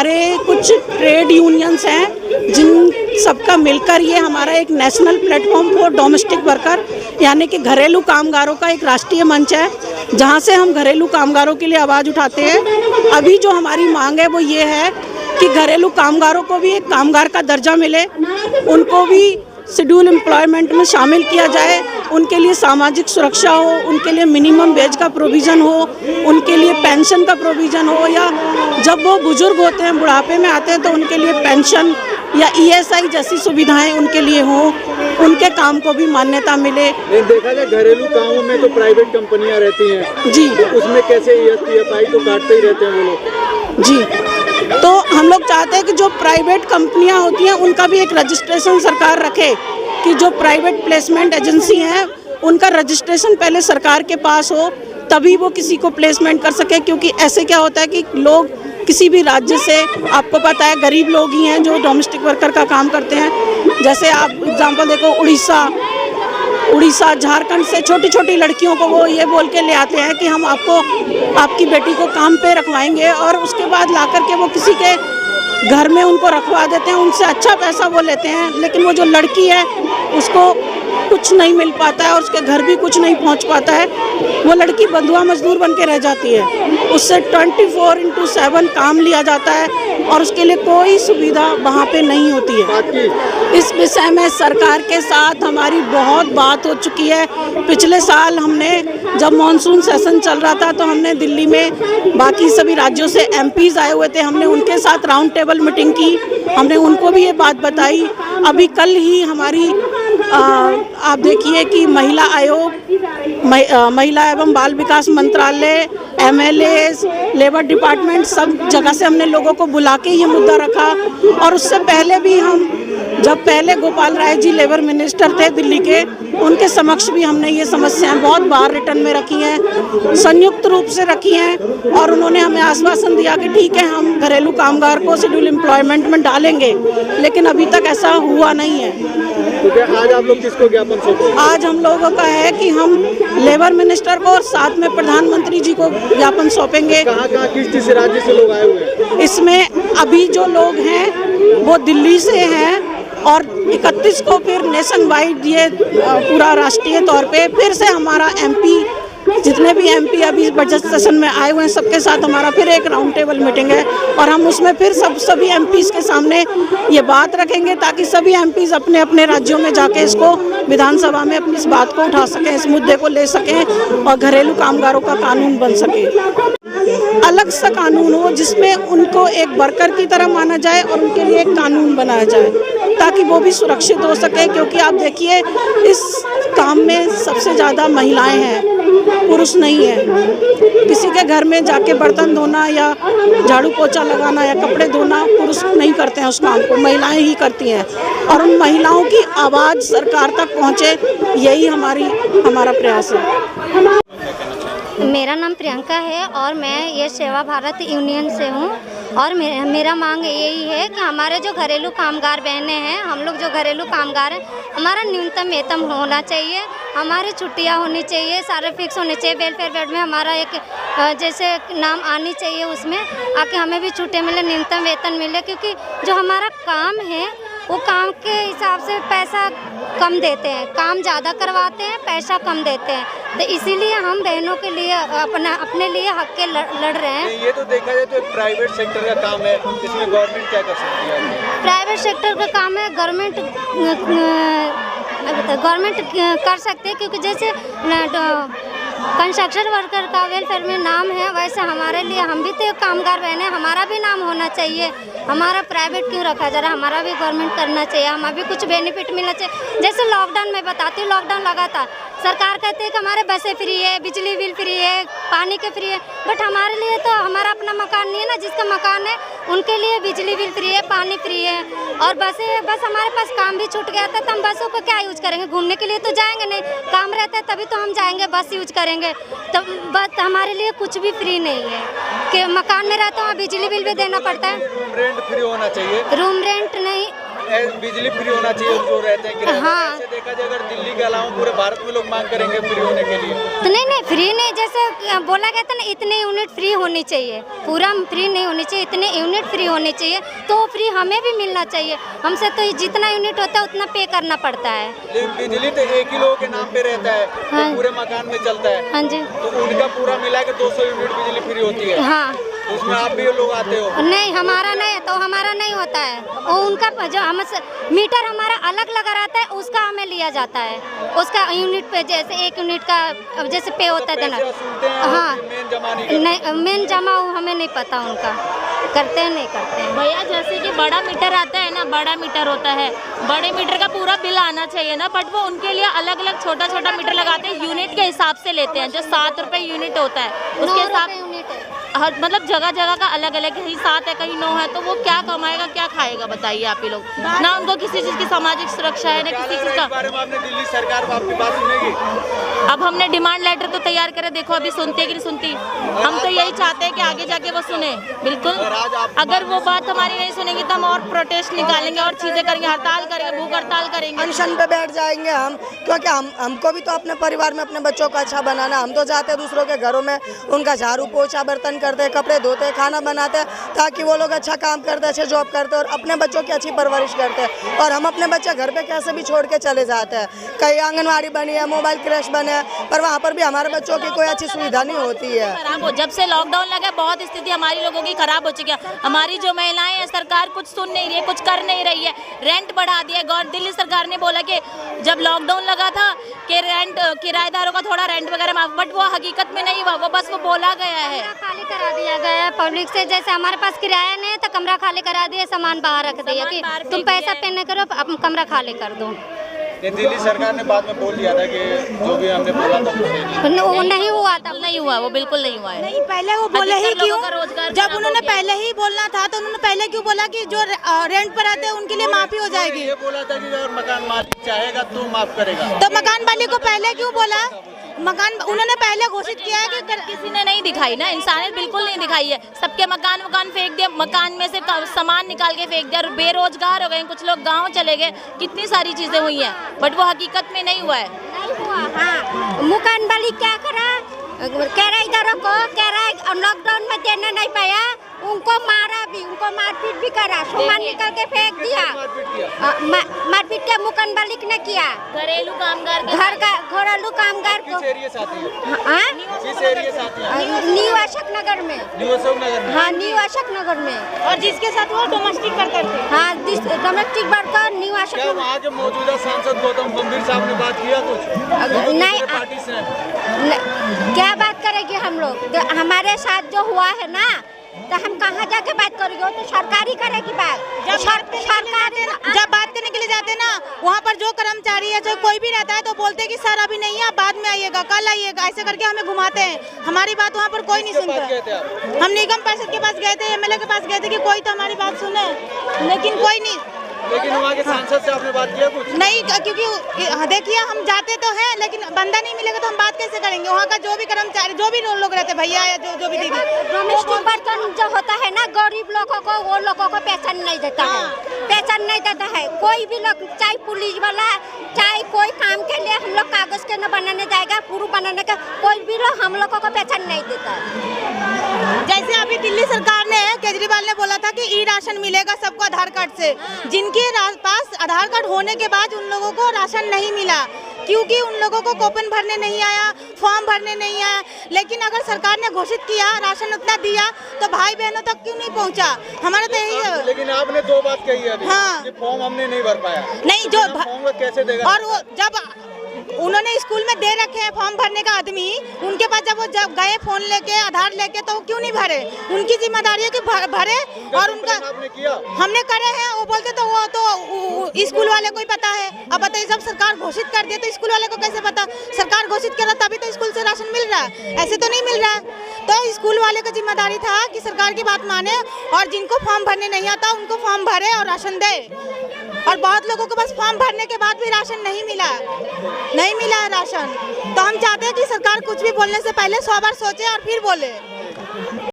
हमारे कुछ trade unions हैं जिन सबका मिलकर ये हमारा एक national platform for domestic worker यानी कि घरेलू कामगारों का एक राष्ट्रीय मंच है, जहां से हम घरेलू कामगारों के लिए आवाज़ उठाते हैं। अभी जो हमारी मांग है वो ये है कि घरेलू कामगारों को भी एक कामगार का दर्जा मिले, उनको भी शेड्यूल एम्प्लॉयमेंट में शामिल किया जाए, उनके लिए सामाजिक सुरक्षा हो, उनके लिए मिनिमम वेज का प्रोविज़न हो, उनके लिए पेंशन का प्रोविज़न हो, या जब वो बुजुर्ग होते हैं, बुढ़ापे में आते हैं तो उनके लिए पेंशन या ESI जैसी सुविधाएं उनके लिए हो, उनके काम को भी मान्यता मिले। देखा जाए घरेलू कामों में तो प्राइवेट कंपनियां रहती हैं जी, तो उसमें कैसे ESI तो काटते ही रहते हैं वो लोग जी। तो हम लोग चाहते हैं कि जो प्राइवेट कंपनियां होती हैं उनका भी एक रजिस्ट्रेशन सरकार रखे, कि जो प्राइवेट प्लेसमेंट एजेंसी हैं उनका रजिस्ट्रेशन पहले सरकार के पास हो, तभी वो किसी को प्लेसमेंट कर सके। क्योंकि ऐसे क्या होता है कि लोग किसी भी राज्य से, आपको पता है गरीब लोग ही हैं जो डोमेस्टिक वर्कर का काम करते हैं। जैसे आप एग्जांपल देखो, उड़ीसा झारखंड से छोटी छोटी लड़कियों को वो ये बोल के ले आते हैं कि हम आपकी बेटी को काम पे रखवाएंगे, और उसके बाद ला कर के वो किसी के घर में उनको रखवा देते हैं, उनसे अच्छा पैसा वो लेते हैं। लेकिन वो जो लड़की है उसको कुछ नहीं मिल पाता है और उसके घर भी कुछ नहीं पहुंच पाता है, वो लड़की बंधुआ मजदूर बन के रह जाती है। उससे 24/7 काम लिया जाता है और उसके लिए कोई सुविधा वहाँ पे नहीं होती है। इस विषय में सरकार के साथ हमारी बहुत बात हो चुकी है। पिछले साल हमने, जब मानसून सेशन चल रहा था, तो हमने दिल्ली में बाकी सभी राज्यों से MPs आए हुए थे, हमने उनके साथ राउंड टेबल मीटिंग की, हमने उनको भी ये बात बताई। अभी कल ही हमारी आप देखिए कि महिला आयोग, महिला एवं बाल विकास मंत्रालय, MLAs, लेबर डिपार्टमेंट, सब जगह से हमने लोगों को बुला के ये मुद्दा रखा। और उससे पहले भी जब पहले गोपाल राय जी लेबर मिनिस्टर थे दिल्ली के, उनके समक्ष भी हमने ये समस्याएं बहुत बार रिटर्न में रखी हैं, संयुक्त रूप से रखी हैं, और उन्होंने हमें आश्वासन दिया कि ठीक है, हम घरेलू कामगार को शेड्यूल एम्प्लॉयमेंट में डालेंगे, लेकिन अभी तक ऐसा हुआ नहीं है। तो क्या आज आप लोग किसको ज्ञापन सौंपेंगे? आज हम लोगों का है कि हम लेबर मिनिस्टर को और साथ में प्रधानमंत्री जी को ज्ञापन सौंपेंगे। कहाँ किस राज्य से लोग आए हुए हैं? इसमें अभी जो लोग हैं वो दिल्ली से हैं, और 31 को फिर नेशन वाइड ये पूरा राष्ट्रीय तौर पे फिर से हमारा MP, जितने भी MP अभी बजट सेशन में आए हुए हैं, सबके साथ हमारा फिर एक राउंड टेबल मीटिंग है, और हम उसमें फिर सभी MPs के सामने ये बात रखेंगे ताकि सभी MPs अपने अपने राज्यों में जाके इसको विधानसभा में अपनी इस बात को उठा सकें, इस मुद्दे को ले सकें और घरेलू कामगारों का कानून बन सके। अलग सा कानून हो जिसमें उनको एक वर्कर की तरह माना जाए और उनके लिए एक कानून बनाया जाए ताकि वो भी सुरक्षित हो सके। क्योंकि आप देखिए, इस काम में सबसे ज़्यादा महिलाएं हैं, पुरुष नहीं है। किसी के घर में जाके बर्तन धोना या झाड़ू पोछा लगाना या कपड़े धोना पुरुष नहीं करते हैं, उस काम को महिलाएं ही करती हैं, और उन महिलाओं की आवाज़ सरकार तक पहुँचे, यही हमारा प्रयास है। मेरा नाम प्रियंका है और मैं ये सेवा भारत यूनियन से हूँ, और मेरा मांग यही है कि हमारे जो घरेलू कामगार बहनें हैं, हम लोग जो घरेलू कामगार हैं, हमारा न्यूनतम वेतन होना चाहिए, हमारी छुट्टियाँ होनी चाहिए, सारे फिक्स होने चाहिए। वेलफेयर बेड में हमारा एक जैसे नाम आनी चाहिए, उसमें आके हमें भी छुट्टियाँ मिले, न्यूनतम वेतन मिले। क्योंकि जो हमारा काम है वो काम के हिसाब से पैसा कम देते हैं, काम ज़्यादा करवाते हैं, पैसा कम देते हैं। तो इसीलिए हम बहनों के लिए अपने लिए हक के लड़ रहे हैं। ये तो देखा जाए तो एक प्राइवेट सेक्टर का काम है, इसमें गवर्नमेंट क्या कर सकती है? प्राइवेट सेक्टर का काम है, गवर्नमेंट कर सकते हैं। क्योंकि जैसे कंस्ट्रक्शन वर्कर का वेलफेयर में नाम है, वैसे हमारे लिए, हम भी तो कामगार बहने, हमारा भी नाम होना चाहिए। हमारा प्राइवेट क्यों रखा जा रहा है, हमारा भी गवर्नमेंट करना चाहिए, हमें भी कुछ बेनिफिट मिलना चाहिए। जैसे लॉकडाउन में बताती हूँ, लॉकडाउन लगा था, सरकार कहती है कि हमारे बसें फ्री है, बिजली बिल फ्री है, पानी के फ्री है, बट हमारे लिए तो हमारा अपना मकान नहीं है ना, जिसका मकान है उनके लिए बिजली बिल फ्री है, पानी फ्री है, और बस हमारे पास काम भी छूट गया था, तो हम बसों को क्या यूज करेंगे? घूमने के लिए तो जाएंगे नहीं, काम रहता है तभी तो हम जाएंगे, बस यूज करेंगे। तो बस हमारे लिए कुछ भी फ्री नहीं है कि मकान में रहता हूँ, बिजली बिल भी देना पड़ता है। रूम रेंट फ्री होना चाहिए। रूम रेंट नहीं, बिजली फ्री होना चाहिए जो रहते हैं किराए। हाँ। ऐसे देखा जाए अगर दिल्ली के अलावा पूरे भारत में लोग मांग करेंगे फ्री होने के लिए। तो नहीं फ्री नहीं, जैसे बोला गया था ना इतने यूनिट फ्री होनी चाहिए, पूरा फ्री नहीं होनी चाहिए, इतने यूनिट फ्री होने चाहिए तो वो फ्री हमें भी मिलना चाहिए। हमसे तो जितना यूनिट होता है उतना पे करना पड़ता है। लेकिन बिजली तो एक ही लोगों के नाम पे रहता है, हाँ। तो पूरे मकान में चलता है। हाँ जी। तो उनका पूरा मिला के 200 यूनिट बिजली फ्री होती है। हाँ। तो उसमें आप भी लोग आते हो? नहीं, हमारा नहीं, तो हमारा नहीं होता है। वो उनका जो हमसे मीटर हमारा अलग लगा रहता है उसका हमें लिया जाता है, उसका यूनिट पे जैसे 1 यूनिट का जैसे पे होता है देना। हाँ, नहीं मेन जमा हमें नहीं पता उनका करते हैं नहीं करते हैं। भैया जैसे कि बड़ा मीटर आता है ना, बड़ा मीटर होता है, बड़े मीटर का पूरा बिल आना चाहिए ना, बट वो उनके लिए अलग अलग छोटा छोटा मीटर लगाते हैं, यूनिट के हिसाब से लेते हैं। जो 7 रुपए यूनिट होता है उसके हिसाब हर मतलब जगह जगह का अलग अलग, कहीं 7 है कहीं 9 है, तो वो क्या कमाएगा क्या खाएगा बताइए आप ही लोग। ना उनको किसी चीज़ की सामाजिक सुरक्षा है ना किसी चीज़ का। बारे में आपने दिल्ली सरकार को आपकी बात सुनेगी? अब हमने डिमांड लेटर तो तैयार करे, देखो अभी सुनती है कि नहीं सुनती। हम तो यही चाहते हैं कि आगे जाके वो सुने बिल्कुल। अगर वो बात हमारी नहीं सुनेंगी तो हम और प्रोटेस्ट निकालेंगे और चीज़ें करेंगे, हड़ताल करेंगे, भूख हड़ताल करेंगे, अनशन पे बैठ जाएंगे हम, क्योंकि हमको भी तो अपने परिवार में अपने बच्चों को अच्छा बनाना। हम तो चाहते हैं दूसरों के घरों में उनका झाड़ू पोछा बर्तन करते, कपड़े धोते, खाना बनाते, ताकि वो लोग अच्छा काम करते, अच्छे जॉब करते और अपने बच्चों की अच्छी परवरिश करते। और हम अपने बच्चे घर पे कैसे भी छोड़ के चले जाते हैं। कहीं आंगनवाड़ी बनी है, मोबाइल क्रैश बने, पर वहाँ पर भी हमारे बच्चों की कोई अच्छी सुविधा नहीं होती है। खराब हो, जब से लॉकडाउन लगा बहुत स्थिति हमारी लोगों की खराब हो चुकी है। हमारी जो महिलाएं हैं सरकार कुछ सुन नहीं रही है, कुछ कर नहीं रही है। रेंट बढ़ा दिया, दिल्ली सरकार ने बोला कि जब लॉकडाउन लगा था कि रेंट किराएदारों का थोड़ा रेंट वगैरह माफ, बट वो हकीकत में नहीं हुआ, वो बस वो बोला गया है। खाली करा दिया गया है पब्लिक से, जैसे हमारे पास किराया नहीं है तो कमरा खाली करा दिया, सामान बाहर रख दिया कि तुम पैसा पे नहीं करो, अब कमरा खाली कर दो। दिल्ली सरकार ने बाद में बोल दिया था कि जो भी हमने बोला था वो नहीं हुआ था, नहीं हुआ, वो बिल्कुल नहीं हुआ है। नहीं, पहले वो बोले ही क्यों? जब उन्होंने पहले ही बोलना था तो उन्होंने पहले क्यों बोला कि जो रेंट पर आते हैं उनके लिए माफी हो जाएगी? ये बोला था कि अगर मकान मालिक चाहेगा तो माफ करेगा। तो मकान मालिक को पहले क्यों बोला? मकान उन्होंने पहले घोषित किया है कि किसी ने नहीं दिखाई ना, इंसानियत बिल्कुल नहीं दिखाई है। सबके मकान फेंक दिए, मकान में से सामान निकाल के फेंक दिया, बेरोजगार हो गए, कुछ लोग गांव चले गए, कितनी सारी चीजें हुई हैं, बट वो हकीकत में नहीं हुआ है। नहीं हुआ। हाँ, मकान मालिक क्या करा, किराएदारों को किराया लॉकडाउन में देने नहीं पाया, उनको मारा भी, उनको मारपीट भी करा, सामान निकाल के फेंक दिया। मारपीट क्या मकान मालिक ने किया? घरेलू कामगार घर का घरेलू कामगार को किस एरिया से आती है? न्यू अशोक नगर में। हाँ, न्यू अशोक नगर में। और जिसके साथ वो डोमेस्टिक वर्कर थे। हाँ, डोमेस्टिक वर्कर न्यू अशोक क्या नगर। वहाँ के मौजूदा सांसद गौतम गंभीर साहब ने बात किया कुछ? नहीं, पार्टी से क्या बात करेंगे हम लोग? तो हमारे साथ जो हुआ है ना, तो हम कहाँ जाके बात करेंगे? वो तो सरकारी करेगी बात। जब बात करने के लिए जाते ना, वहाँ पर जो कर्मचारी है, जो कोई भी रहता है, तो बोलते हैं कि सर अभी नहीं है, आप बाद में आइएगा, कल आइएगा, ऐसे करके हमें घुमाते हैं। हमारी बात वहाँ पर कोई नहीं सुनता। हम निगम पार्षद के पास गए थे, एमएलए के पास गए थे कि कोई तो हमारी बात सुने, लेकिन कोई नहीं। लेकिन वहाँ के सांसद से आपने बात किया कुछ? नहीं, क्योंकि देखिए हम जाते तो हैं, लेकिन बंदा नहीं मिलेगा तो हम बात कैसे करेंगे? वहाँ का जो भी कर्मचारी, जो भी लोग रहते, भैया या जो भी दीदी, डोमेस्टिक वर्कर जो होता है ना, गरीब लोगों को, वो लोगों को पेंशन नहीं देता है, पेंशन नहीं देता है। कोई भी लोग, चाहे पुलिस वाला, चाहे कोई काम के लिए हम लोग कागज के न बनाने जाएगा, प्रूफ बनाने का, कोई भी लोग हम लोगों को पेंशन नहीं देता है। जैसे अभी दिल्ली सरकार ने, केजरीवाल ने बोला था कि ई राशन मिलेगा सबको आधार कार्ड से, जिनके पास आधार कार्ड होने के बाद उन लोगों को राशन नहीं मिला, क्योंकि उन लोगों को कूपन भरने नहीं आया, फॉर्म भरने नहीं आया। लेकिन अगर सरकार ने घोषित किया, राशन उतना दिया, तो भाई बहनों तक क्यों नहीं पहुंचा? हमारा तो यही है। लेकिन आपने 2 बात कही है अभी, हाँ। कि फॉर्म हमने नहीं भर पाया। नहीं, जो फॉर्म कैसे देगा? और वो जब उन्होंने स्कूल में दे रखे हैं फॉर्म भरने का आदमी, उनके पास जब गए फोन लेके, आधार लेके, तो वो क्यों नहीं भरे? उनकी जिम्मेदारी है कि भरे। और उनका आपने किया? हमने करे हैं। वो बोलते तो वो तो स्कूल वाले को ही पता है। अब बताइए, जब सरकार घोषित कर दिया तो स्कूल वाले को कैसे पता? सरकार घोषित कर रहा तभी तो स्कूल से राशन मिल रहा है, ऐसे तो नहीं मिल रहा है। तो स्कूल वाले का जिम्मेदारी था कि सरकार की बात माने, और जिनको फॉर्म भरने नहीं आता उनको फॉर्म भरे और राशन दे। और बहुत लोगों को बस फॉर्म भरने के बाद भी राशन नहीं मिला है राशन। तो हम चाहते हैं कि सरकार कुछ भी बोलने से पहले 100 बार सोचे और फिर बोले।